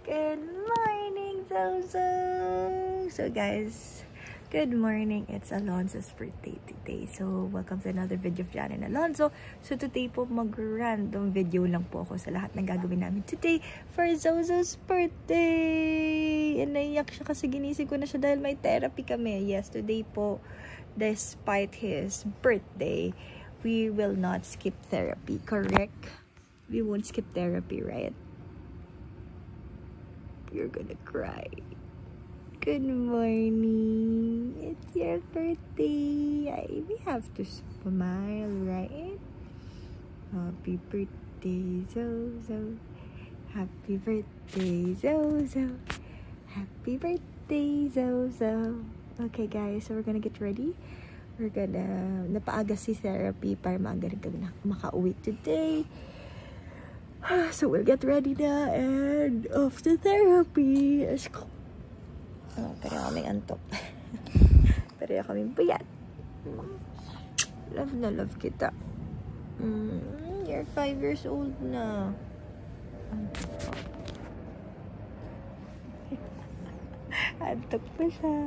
Good morning, Zozo! So guys, good morning. It's Alonzo's birthday today. So welcome to another video of Jan and Alonzo. So today po mag-random video lang po ako sa lahat ng gagawin namin today for Zozo's birthday. And naiyak siya kasi ginising ko na siya dahil may therapy kami. Yes, today po, despite his birthday, we will not skip therapy, correct? We won't skip therapy, right? You're gonna cry. Good morning. It's your birthday. We have to smile, right? Happy birthday, Zozo. Happy birthday, Zozo. Happy birthday, Zozo. Okay, guys, so we're gonna get ready. We're gonna napaaga si therapy para maaga rin kami na makauwi today. So we'll get ready na and off to therapy. Let's go. Pero kaming antok. Pero kaming puyat. Love na love kita. You're 5 years old na. Antok pa siya.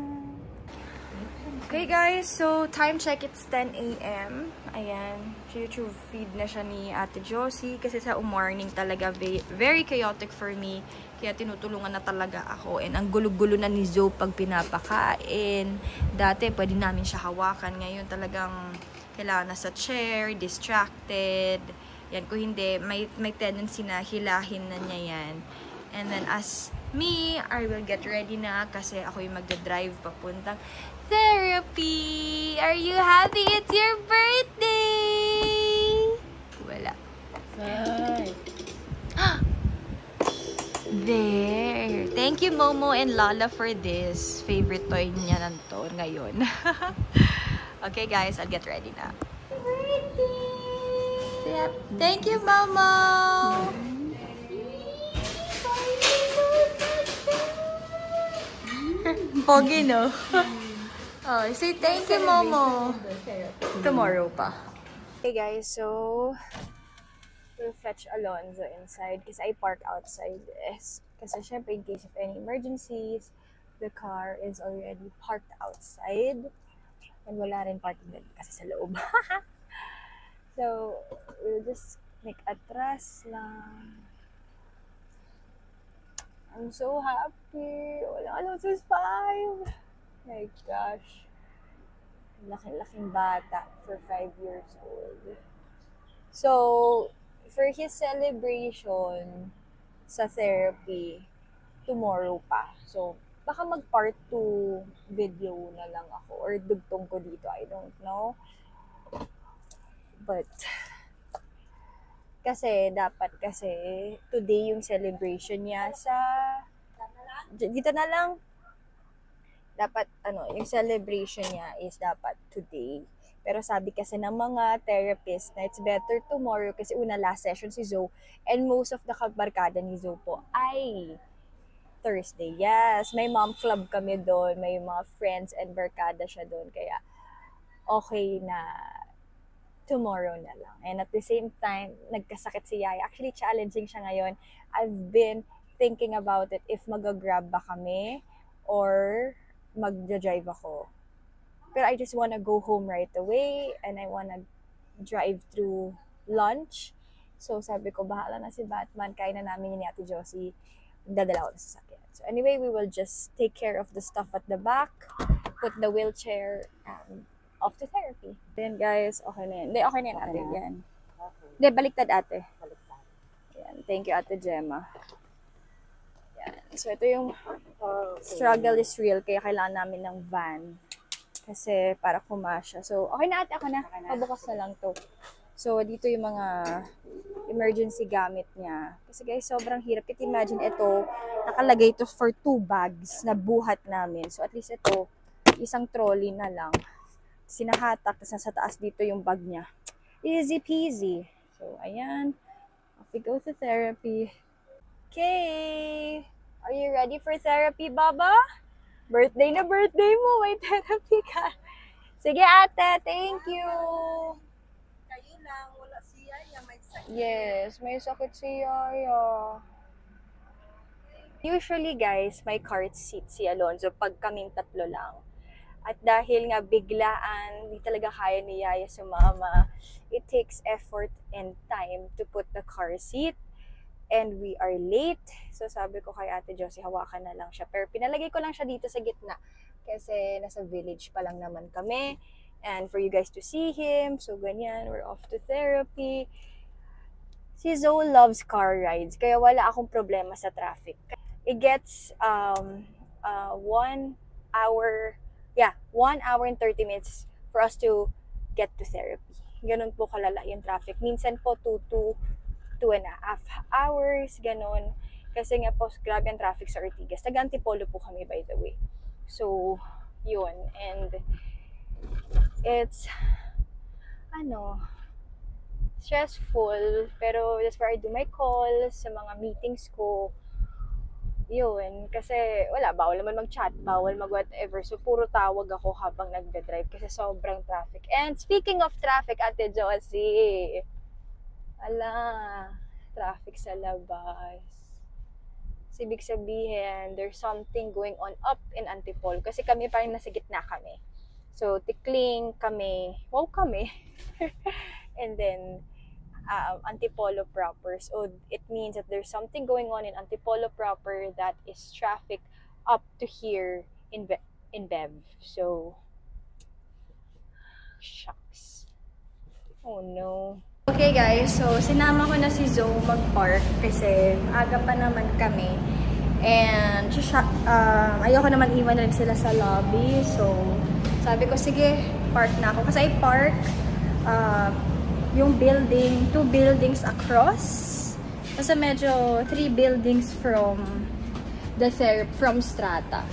Okay guys, so time check, it's 10 AM. Ayan, YouTube feed na siya ni Ate Josie kasi sa morning talaga very chaotic for me. Kaya tinutulungan na talaga ako. And ang gulo-gulo na ni Zoe pag pinapakain. Dati pwede namin siya hawakan. Ngayon talagang kailangan na sa chair, distracted. Yan, kung hindi, may tendency na hilahin na niya yan. And then as me, I will get ready na kasi ako yung magdadrive papuntang therapy. Are you happy it's your birthday? Wala. There. Thank you, Momo and Lala, for this. Favorite toy niya nanto ngayon. Okay, guys, I'll get ready na. Birthday! Thank you, Momo! Pogi, no? Oh, say thank you, Momo. Tomorrow pa. Hey guys, so we'll fetch Alonzo inside kasi I park outside. Kasi syempre in case of any emergencies, the car is already parked outside. And wala rin parking lot kasi sa loob. So, we'll just make atras lang. I'm so happy. Alonzo's 5. My gosh. Laking bata for 5 years old. So, for his celebration sa therapy, tomorrow pa. So, baka mag-part 2 video na lang ako or dugtong ko dito. I don't know. But, dapat today yung celebration niya sa dito na lang. Dapat yung celebration niya is dapat today. Pero sabi kasi ng mga therapist na it's better tomorrow kasi una last session si Zoe and most of the kabarkada ni Zoe po ay Thursday. Yes, may mom club kami doon, may mga friends and barkada siya doon kaya okay na tomorrow na lang. And at the same time, nagkasakit si Yaya. Actually, challenging siya ngayon. I've been thinking about it if mag-grab ba kami or mag-drive ako. Pero I just wanna go home right away and I wanna drive through lunch. So sabi ko, bahala na si Batman. Kaya na namin ni Ate Josie. Dadala ko na sa sakyan. So anyway, we will just take care of the stuff at the back, put the wheelchair, and off to therapy. Then guys, okay na yan. Hindi, okay na yan ate. Yan. Hindi, baliktad ate. Yan. Thank you Ate Gemma. Yan. So ito yung struggle is real kaya kailangan namin ng van. Kasi para kumasya. So okay na ate, ako na. Pabukas na lang to. So dito yung mga emergency gamit niya. Kasi guys, sobrang hirap. Kasi imagine ito, nakalagay ito for 2 bags na buhat namin. So at least ito, isang trolley na lang. Sinahatak, tapos nasa taas dito yung bag niya. Easy peasy. So, ayan. Off we go to therapy. Okay. Are you ready for therapy, Baba? Birthday na birthday mo. May therapy ka. Sige, ate. Thank you. Kayo lang. Wala siya. May sakit. Yes, may sakit si Yaya. Usually guys, may car seat si Alonzo pag kaming tatlo lang. At dahil nga biglaan, hindi talaga kaya ni Yaya sumama, it takes effort and time to put the car seat. And we are late. So sabi ko kay Ate Josie, hawakan na lang siya. Pero pinalagay ko lang siya dito sa gitna. Kasi nasa village pa lang naman kami. And for you guys to see him. So ganyan, we're off to therapy. Si Zoe loves car rides. Kaya wala akong problema sa traffic. It gets 1 hour and 30 minutes for us to get to therapy. Ganun po kalala yung traffic. Minsan po 2.5 hours, ganun. Kasi nga po, grabe ang traffic sa Ortigas. Taga-Antipolo po kami, by the way. So, yun. And, it's, stressful. Pero, that's where I do my calls, sa mga meetings ko. Yun. Kasi, bawal naman mag-chat, bawal mag-whatever. So, puro tawag ako habang nagde-drive kasi sobrang traffic. And, speaking of traffic, Ate Josie, traffic sa labas. Ibig sabihin, there's something going on up in Antipolo. Kasi kami pa rin nasa gitna kami. So, tikling kami. Wow kami. And then, Antipolo proper. So, it means that there's something going on in Antipolo proper that is traffic up to here in Bev. So, shucks. Oh no. Okay guys, so sinama ko na si Zoe mag-park kasi aga pa naman kami. And ayoko naman iwan rin sila sa lobby. So sabi ko, sige, park na ako. Kasi I park yung building, 2 buildings across. Kasi medyo 3 buildings from Strata.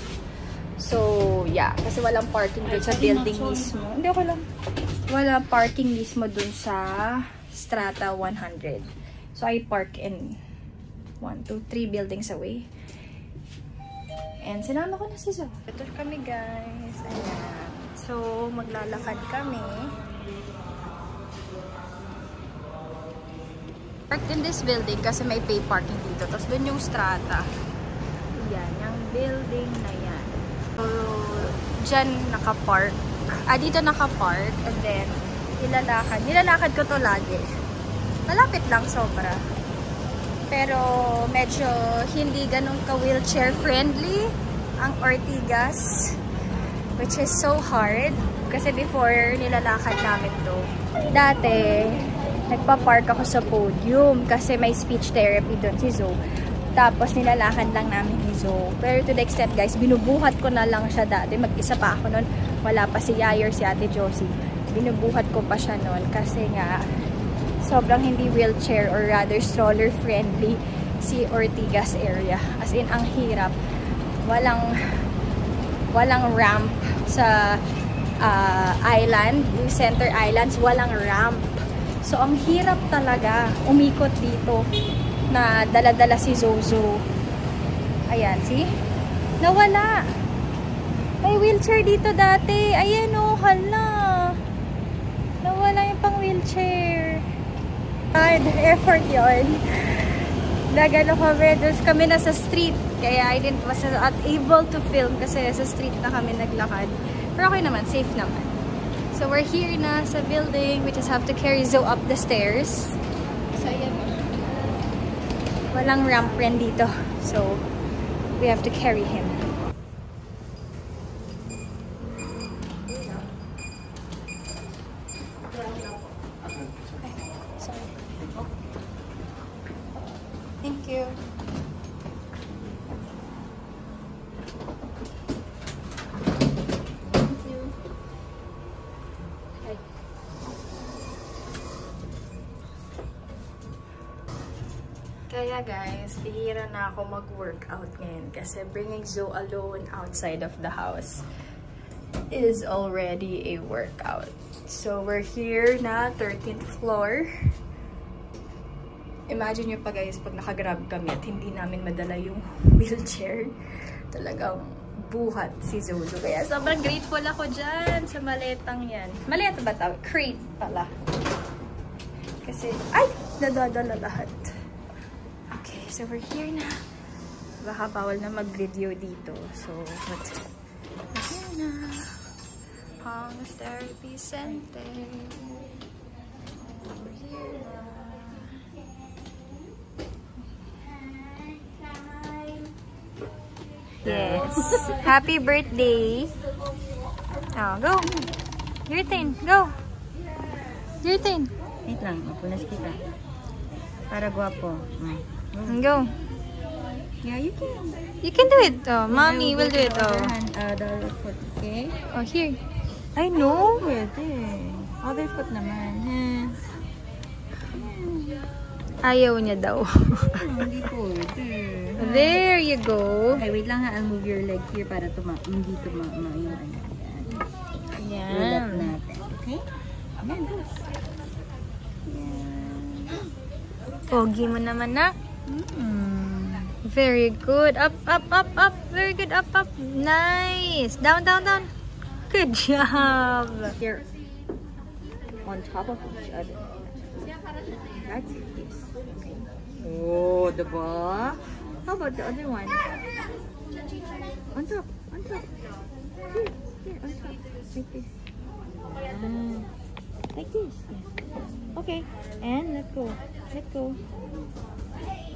So yeah, kasi walang parking dun sa building mismo. Hindi ako lang. Wala parking mismo dun sa Strata 100. So, I park in 1, 2, 3 buildings away. And sinama ko na si Zoe. Ito kami guys. Ayan. So, maglalakad kami. Parked in this building kasi may pay parking dito. Tapos dun yung Strata. Ayan. Yung building na yan. So, dyan nakapark. Dito nakapark. And then, nilalakad ko to lagi. Malapit lang sobra. Pero medyo hindi ganun ka-wheelchair friendly ang Ortigas, which is so hard kasi before nilalakad namin to. Dati nagpa-park ako sa podium kasi may speech therapy doon si Zoe. Tapos nilalakad lang namin ni Zoe. Pero to the extent guys, binubuhat ko na lang siya dati. Mag-isa pa ako noon. Wala pa si Yaya or si Ate Josie. Binubuhat ko pa siya noon kasi nga sobrang hindi wheelchair or rather stroller friendly si Ortigas area. As in, ang hirap. Walang ramp sa island, yung center islands, walang ramp. So, ang hirap talaga umikot dito na dala-dala si Zozo. Ayan, see? Nawala. May wheelchair dito dati. Ayan o, hala. Nawala yung pang wheelchair. Hard effort yun. Nagano kami na sa street. Kaya I was not able to film kasi sa street na kami naglakad. Pero okay naman, safe naman. So we're here na sa building. We just have to carry Zoe up the stairs. So ayan. Walang ramp rin dito. So we have to carry him. Thank you. Thank you. Okay. Kaya guys, bihira na ako mag-workout ngayon kasi bringing Zoe alone outside of the house is already a workout. So we're here na 13th floor. Imagine nyo pa guys, pag nakagrab kami at hindi namin madala yung wheelchair, talagang buhat si Zozo. Kaya sobrang grateful ako dyan sa maletang yan. Maleta ba tawag? Crate pala. Kasi, ay! Nadadala lahat. Okay, so we're here na. baka bawal na mag-video dito. So, ayan na. Hong's Therapy Center. Over here na. Yes. Happy birthday. Oh, go. Your turn. Go. Your turn. Wait lang, mapunas kita. Para guwapo. Go. Yeah, you can. You can do it. Oh, mommy will do it. Oh. The other foot, okay? Oh, here. I know. Pwede. Other foot naman. Ayaw niya daw. Hindi pwede. There you go. Okay, wait lang ha. I'll move your leg here para hindi yung ano. Yan. Ulat natin. Okay? Ayan, go. Yan. Pogi mo naman na. Very good. Up, up, up, up. Very good. Up, up. Nice. Down, down, down. Good job. Here. On top of each other. That's this. Okay. Oh, diba? How about the other one? On top. On top. Here. Here. On top. Like this. Like this. Yeah. Okay. And let go. Let go.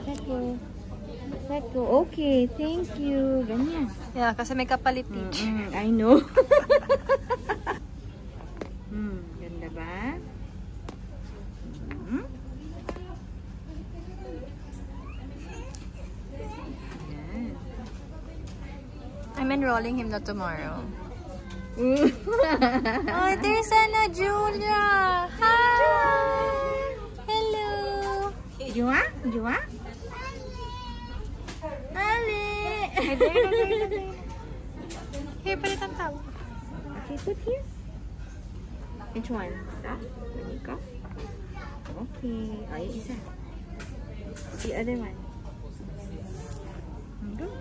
Let go. Let go. Okay. Thank you. Ganyan. Yeah, kasi may kapalit each. I know. Ganda ba? I'm enrolling him na tomorrow. Oh, there's Anna Julia. Hi. Hello. Jua? Jua? Ali. Here, palit ang tao. Okay, put here. Which one? That? Manika? Okay. Ay, isa. The other one. Go.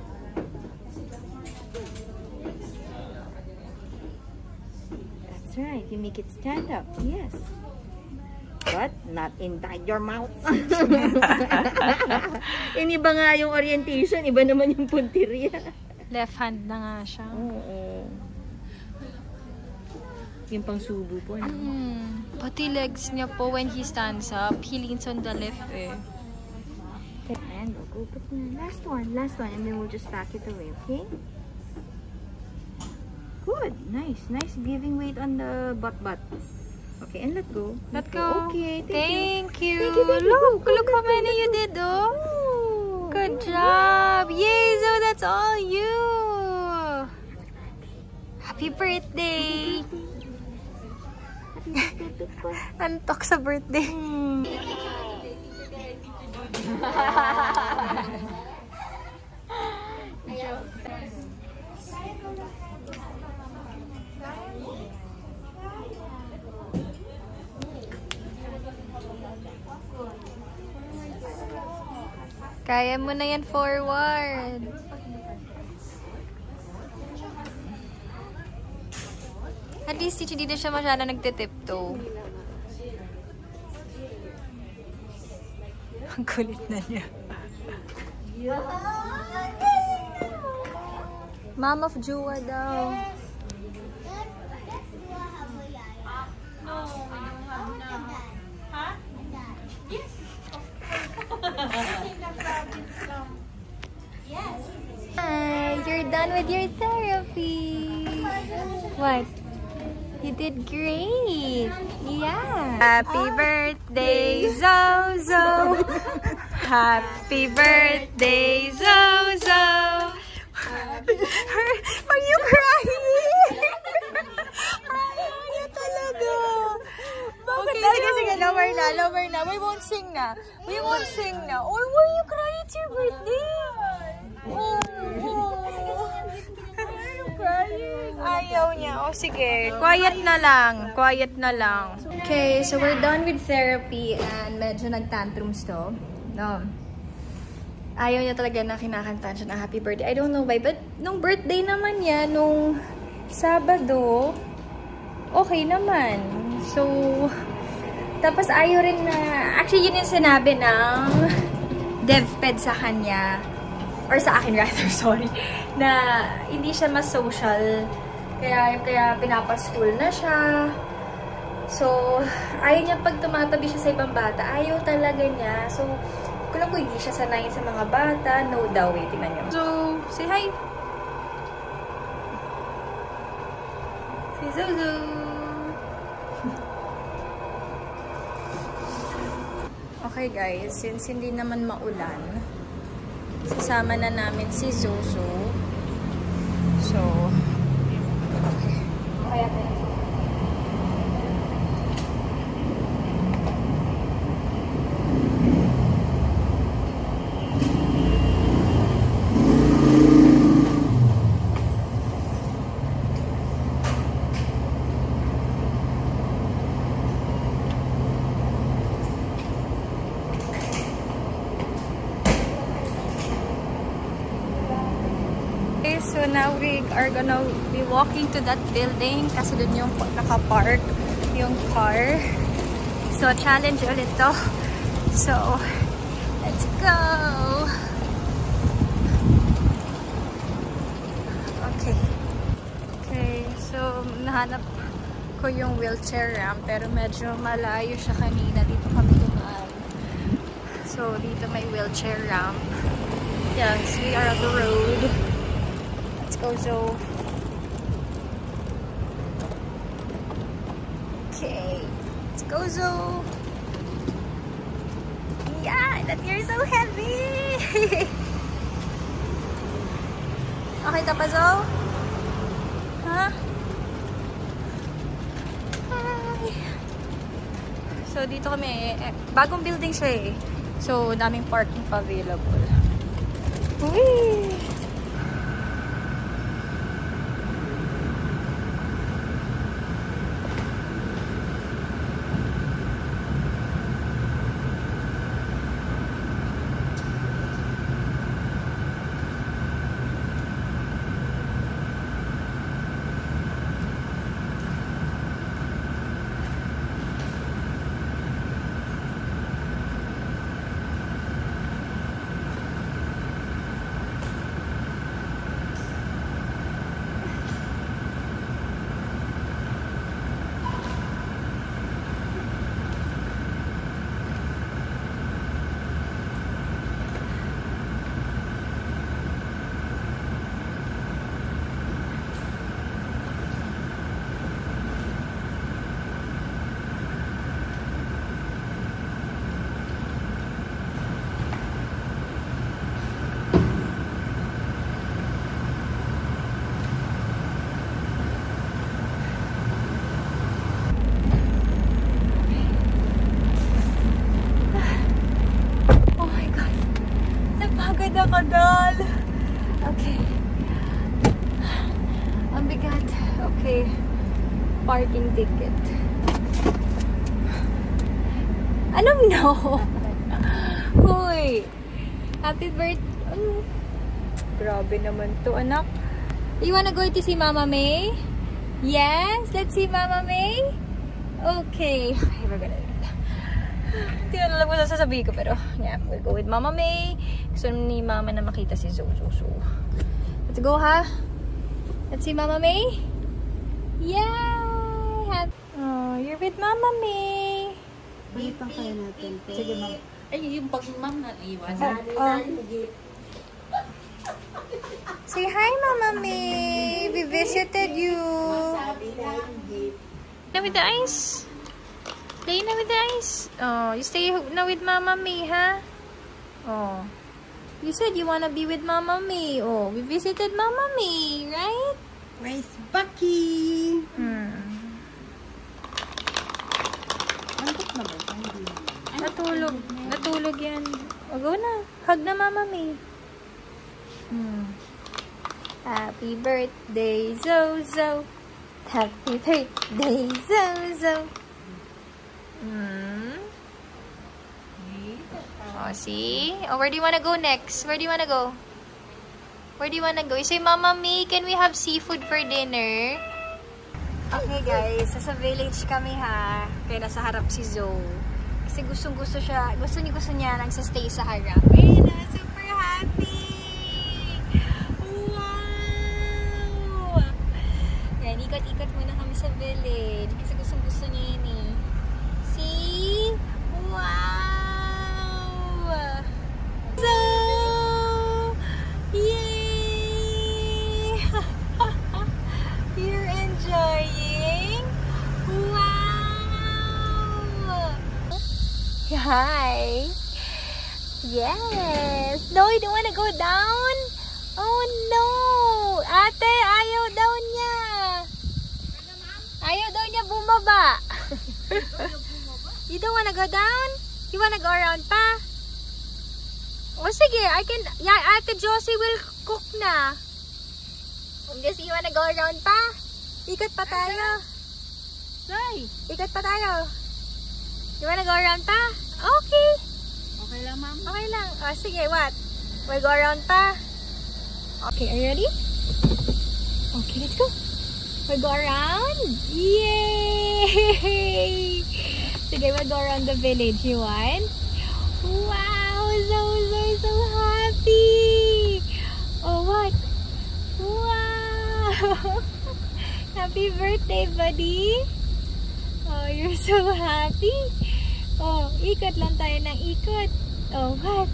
That's right. You make it stand up. Yes. But not inside your mouth. Iniba nga yung orientation. Iba naman yung punteriya. Left hand na nga siya. Oo. Yung pang subo po. No? Pati legs niya po when he stands up, he leans on the left eh. And go put the last one, and then we'll just pack it away, okay? Good, nice giving weight on the butt. Okay, and let go. Let go. Okay, thank you. Thank you. Look how many you did, oh. Good job. Yay, so that's all you. Happy birthday. Antok sa birthday. Kaya mo na yan forward. At least hindi na siya masyado nagtitiptoe. Ang kulit na niya. Mom of Jua daw. Hi, you're done with your therapy. What? You did great. Yeah. Happy birthday, Zozo. Happy birthday, Zozo. Are you crying? Ayaw talaga. Bakit talaga? Sige, lower na. We won't sing na. Oh, why are you crying? It's your birthday. Oh. Ayaw niya. O sige, quiet na lang. Okay, so we're done with therapy and medyo nag-tantrums to. No. Ayaw niya talaga na kinakantahan siya ng happy birthday. I don't know why, but nung birthday naman niya, nung Sabado, okay naman. So, tapos ayaw rin na, actually yun yung sinabi ng DevPed sa kanya. or sa akin rather, sorry, na hindi siya mas social. Kaya pinapa-school na siya. So, ayaw niya pag tumatabi siya sa ibang bata. Ayaw talaga niya. So, kung hindi siya sanay sa mga bata, no daw, tingnan niyo. So, say hi! Si Zozo! Okay guys, since hindi naman maulan, sasama na namin si Zozo. So, okay. Kaya tayo. So now we are gonna be walking to that building kasi dun yung naka-park yung car. So challenge ulit to. So let's go! Okay. Okay, so nahanap ko yung wheelchair ramp pero medyo malayo siya kanina. Dito kami dumaan. So dito may wheelchair ramp. Yes, we are on the road. Let's go, Zo. Okay. Let's go, Zo. Yeah, that you're so heavy. Okay ka pa, Zo? Huh? Hi. So, dito kami. Bagong building siya eh. So, daming parking pa available. Whee! Nakadal. Okay. Ang bigat. Okay. Parking ticket. Anong no? Hoy. Happy birthday. Grabe naman to, anak. You wanna go to see Mama May? Yes? Let's see Mama May? Okay. Okay, we're gonna hindi na alam ko na sasabihin ko, pero yeah, we'll go with Mama May. Gusto ni Mama na makita si Zozo. So, let's go, ha? Let's see Mama May. Yay! Oh, you're with Mama May. Balipan kaya natin. Sige, ma'am. Ay, yung pag-ma'am na iwan. Say hi, Mama May. We visited you. Now with the ice. Play na with the ice. Oh, you stay na with Mama May, ha? Oh. You said you wanna be with Mama May. Oh, we visited Mama May, right? Where's Bucky? Andit na ba? Natulog. Natulog yan. O, go na. Hug na Mama May. Happy birthday, Zozo. Happy birthday, Zozo. Oh, see? Oh, where do you want to go next? Where do you want to go? Where do you want to go? You say, Mama May, can we have seafood for dinner? Okay, guys. Sa village kami, ha. Kaya nasa harap si Zoe. Kasi gustong-gusto siya. Gusto niya nagsastay sa harap. Ayun na, super happy! Hi. Yes. No, you don't want to go down? Oh no. Ate, ayaw daw niya. Ayaw daw niya bumaba. You don't want to go down? You want to go around pa? O sige, Ate Josie will cook na. Josie, you want to go around pa? Ikot pa tayo. Say! Ikot pa tayo. You want to go around pa? Okay. Okay lang, ma'am. Okay lang. O sige, what? We'll go around pa? Okay, are you ready? Okay, let's go. We'll go around. Yay! Sige, we'll go around the village. You want? Wow! So happy! Oh, what? Wow! Happy birthday, buddy! Oh, you're so happy! Oh, ikot lang tayo ng ikot. Oh, what?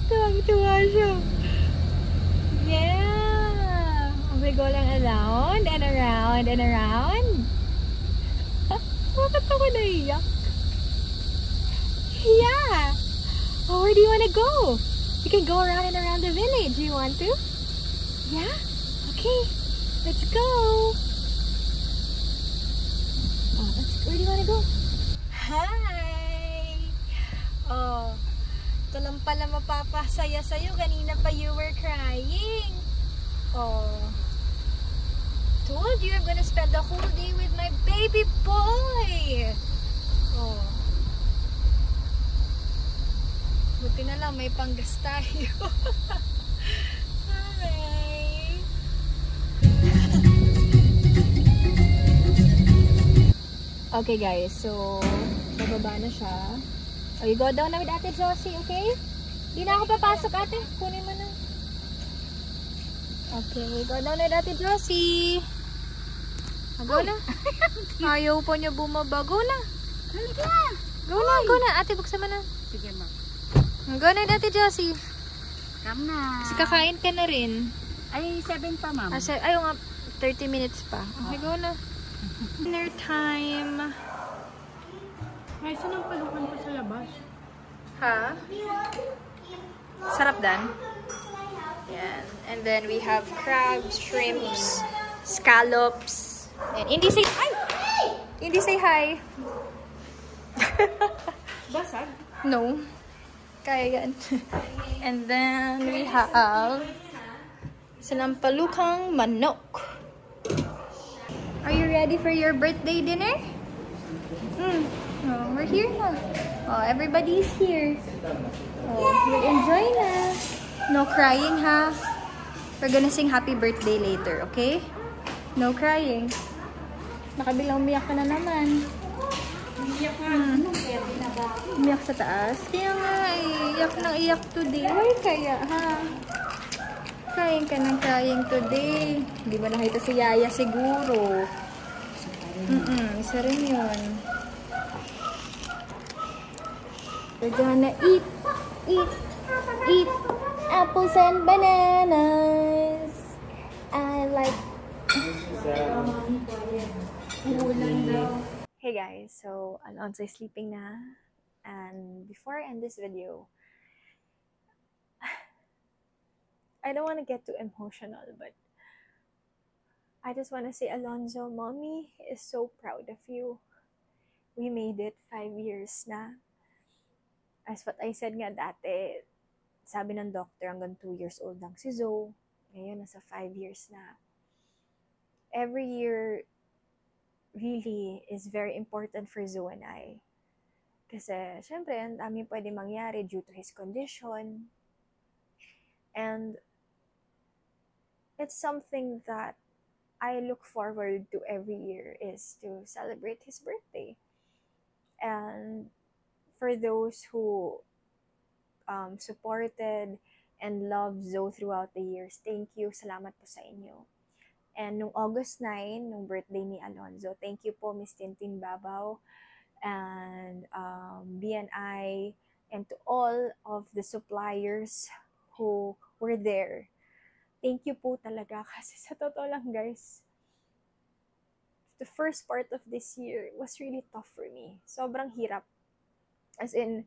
Tuwang-tuwa siya. Yeah! We go lang around and around and around. Bakit ako naiyak? Yeah! Oh, where do you want to go? You can go around and around the village. You want to? Yeah? Okay. Let's go. Oh, where do you want to go? Hi! Oh, ito lang pala mapapasaya sa'yo. Kanina pa you were crying. Oh. Told you I'm gonna spend the whole day with my baby boy. Oh. Buti na lang may panggas tayo. Hi. Okay guys, so bababa na siya. Oh, you go down na with Ate Josie, okay? Di na ako papasok, ate. Kunin mo na. Okay, go down with Ate Josie. Go na. Ayaw po niya bumaba. Go na. Go na, go na. Ate, buksan mo na. Sige, ma'am. Go na, Ate Josie. Come na. Kasi kakain ka na rin. Ay, 7 pa, ma'am. Ayaw nga, 30 minutes pa. Okay, go na. Dinner time. Ay, saan ang palukan pa sa labas? Ha? Sarap dan. Yan. And then we have crabs, shrimps, scallops. And Indy say hi! Indy say hi! Basag? No. Kaya yan. And then we have sinampalukang manok. Are you ready for your birthday dinner? Oh, we're here na. Oh, everybody's here. Oh, we'll enjoy na. No crying, ha? We're gonna sing happy birthday later, okay? No crying. Baka bilang umiyak ka na naman. Umiyak sa taas? Kaya nga, iyak nang iyak today. Why kaya, ha? Crying ka ng crying today. Hindi mo nakita si Yaya siguro. Isa rin yun. We're gonna eat apples and bananas. I like... Hey guys, so Alonso is sleeping na. And before I end this video, I don't want to get too emotional, but I just want to say, Alonso, Mommy is so proud of you. We made it 5 years na. As what I said nga dati, sabi ng doctor hanggang 2 years old lang si Zoe. Ngayon, nasa 5 years na. Every year really is very important for Zoe and I. Kasi, syempre, ang dami pwede mangyari due to his condition. And it's something that I look forward to every year is to celebrate his birthday. And for those who supported and loved Zoe throughout the years, thank you. Salamat po sa inyo. And nung August 9, nung birthday ni Alonzo, thank you po Miss Tintin Babaw and BNI and to all of the suppliers who were there. Thank you po talaga kasi sa totoo lang guys, the first part of this year was really tough for me. Sobrang hirap. As in,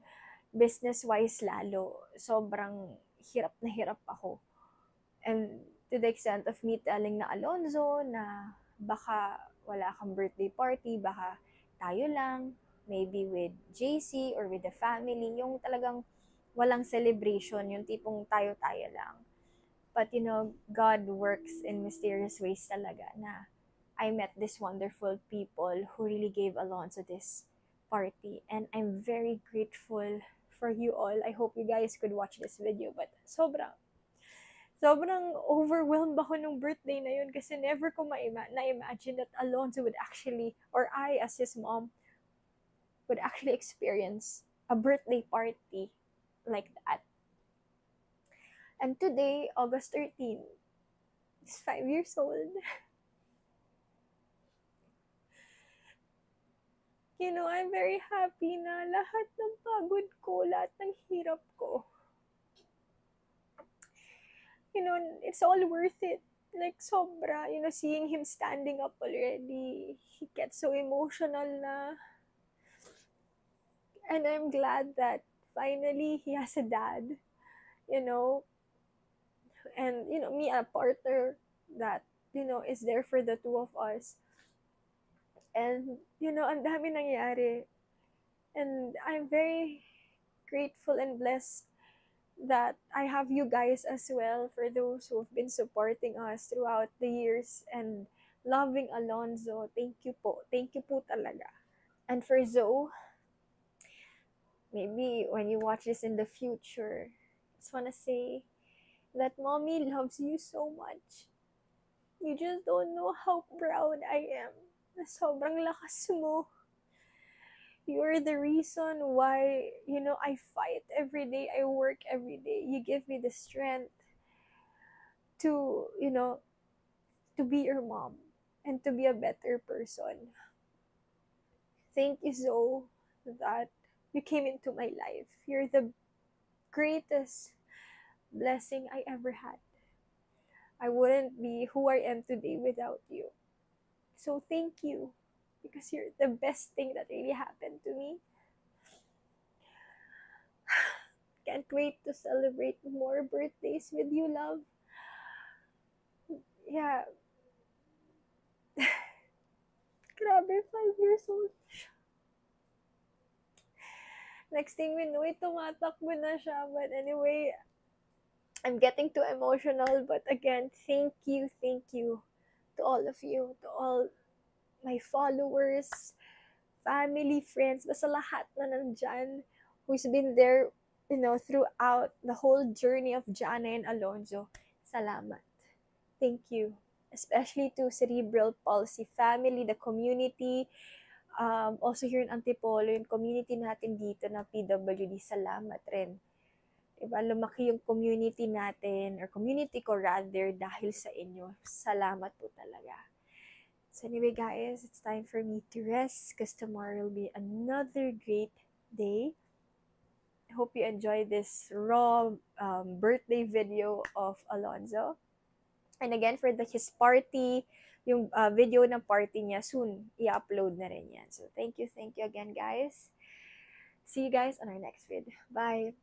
business-wise lalo. Sobrang hirap na hirap ako. And to the extent of me telling na Alonzo na baka wala kang birthday party, baka tayo lang, maybe with JC or with the family, yung talagang walang celebration, yung tipong tayo-tayo lang. But you know, God works in mysterious ways talaga na I met these wonderful people who really gave Alonzo this party. And I'm very grateful for you all. I hope you guys could watch this video. But sobrang overwhelmed ako nung birthday na yun kasi never ko na-imagine that Alonzo would actually, or I as his mom, would actually experience a birthday party like that. And today, August 13, he's 5 years old. You know, I'm very happy na lahat ng pagod ko, lahat ng hirap ko, you know, it's all worth it. Like, sobra, you know, seeing him standing up already, he gets so emotional na. And I'm glad that finally he has a dad, you know, and, you know, me, a partner that, you know, is there for the two of us. And, you know, ang dami nangyari. And I'm very grateful and blessed that I have you guys as well, for those who have been supporting us throughout the years and loving Alonzo. Thank you po. Thank you po talaga. And for Zoe, maybe when you watch this in the future, I just want to say that mommy loves you so much. You just don't know how proud I am na sobrang lakas mo. You're the reason why, you know, I fight every day, I work every day. You give me the strength to, you know, to be your mom and to be a better person. Thank you, Zoe, that you came into my life. You're the greatest blessing I ever had. I wouldn't be who I am today without you. So thank you, because you're the best thing that really happened to me. Can't wait to celebrate more birthdays with you, love. Yeah. Grabe, 5 years old siya. Next thing we know, tumatakbo na siya. But anyway, I'm getting too emotional. But again, thank you to all of you, to all my followers, family, friends, basta lahat na nandyan who's been there, you know, throughout the whole journey of Jana and Alonzo. Salamat. Thank you. Especially to Cerebral Palsy family, the community, also here in Antipolo, yung community natin dito na PWD, salamat rin. Diba, lumaki yung community natin, or community ko rather, dahil sa inyo. Salamat po talaga. So anyway guys, it's time for me to rest because tomorrow will be another great day. I hope you enjoy this raw birthday video of Alonzo. And again, for his party, yung video ng party niya, soon i-upload na rin yan. So thank you again guys. See you guys on our next vid. Bye!